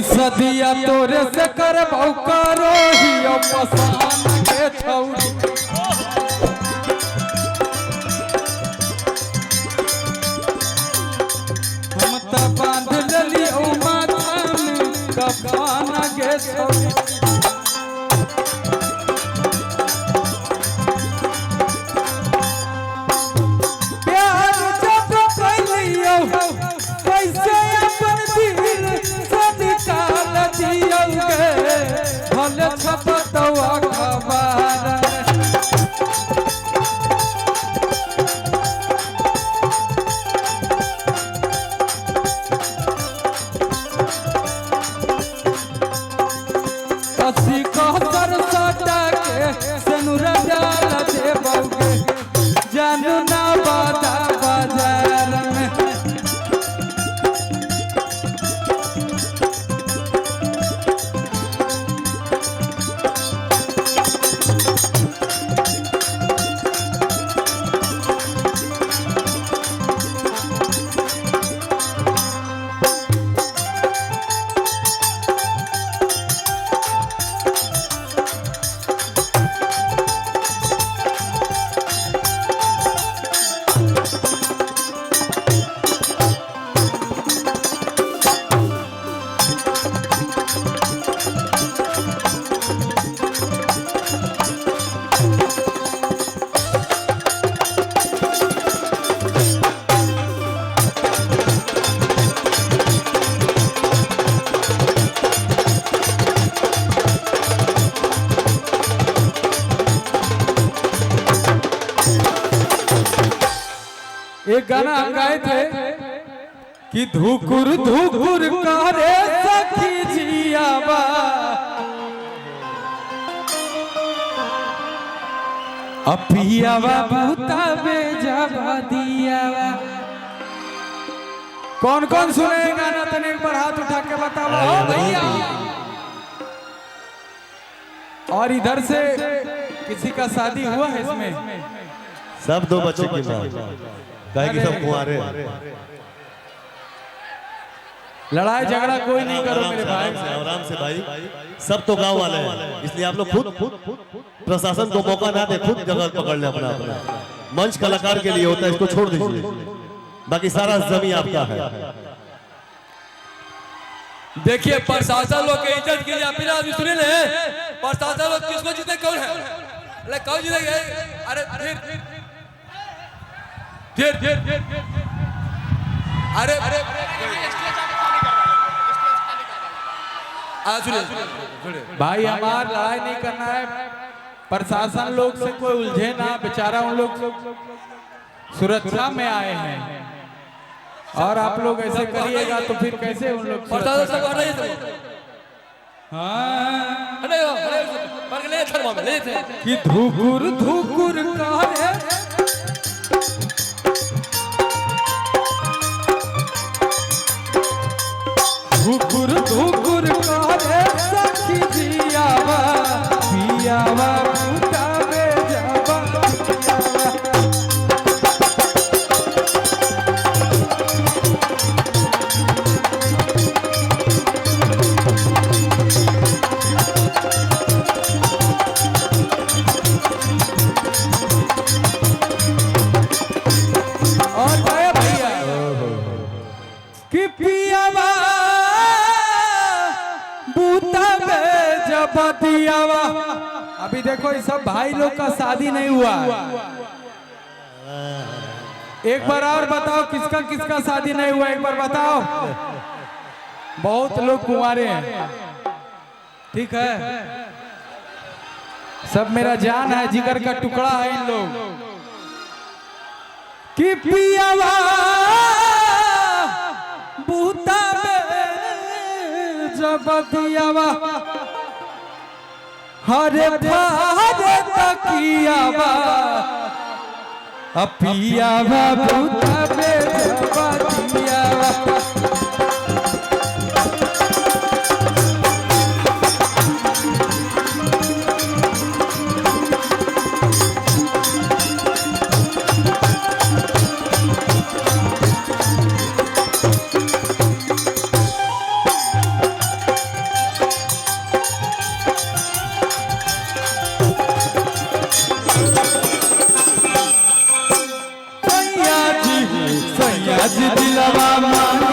सदिया तोरे से कर करो ही मसान के छौड़ी हम त बांध लेली ओ माथा में कफन के छौड़ी प्यार जब कैलियो कैसे अपन दिल निकाल दियोगे भले छपतवा खबर कसी कहतर सटा के सनुरा डाल देबोगे जानू ना बाता बाजार में एक गाना हम गाए थे कि धुकुर धुकुर करे सखी जियावा अपियावा भूतावे जवा दियावा। कौन कौन सुने गाना तने एक बार हाथ उठा के बताओ भैया। और इधर से किसी का शादी हुआ है इसमें? सब दो बच्चे की मां कहे कि सब कुंवारे। लड़ाई झगड़ा कोई नहीं करो मेरे भाई, आराम से भाई। सब तो गांव वाले हैं, इसलिए आप लोग खुद प्रशासन को मौका ना दे, खुद जगह पकड़ ले अपना अपना। मंच कलाकार के लिए होता है, इसको छोड़ दीजिए, बाकी सारा जमीन आपका है। देखिए प्रशासन लोग के इज्जत के लिए अपना आदमी सुने ले, प्रशासन लोग किसको जीते कौन है? अरे कौन जीतेगा? अरे फिर अरे भाई हमार लड़ाई नहीं करना है, प्रशासन लोग से कोई उलझे ना, बेचारा उन लोग सुरक्षा में आए हैं और आप लोग ऐसे करिएगा तो फिर कैसे उन लोग प्रशासन से कर रहे हैं। हाँ पर ले थर्मा में ले थे कि धुकुर धुकुर करे धुकुर धुकुर करे सखी जियावा पियावा भूतावे जवा और भैया कि पियावा दियावा। अभी देखो ये सब भाई लोग का शादी नहीं हुआ, एक बार और बताओ किसका किसका शादी नहीं हुआ, एक बार बताओ। बहुत लोग कुंवारे हैं, ठीक है, सब मेरा जान है, जिगर का टुकड़ा है इन लोग। कि पियावा बूता जब दियावा हरे भारे तकियावा अपियावा भूतावे जवा दियावा। आज दिलवा मांगे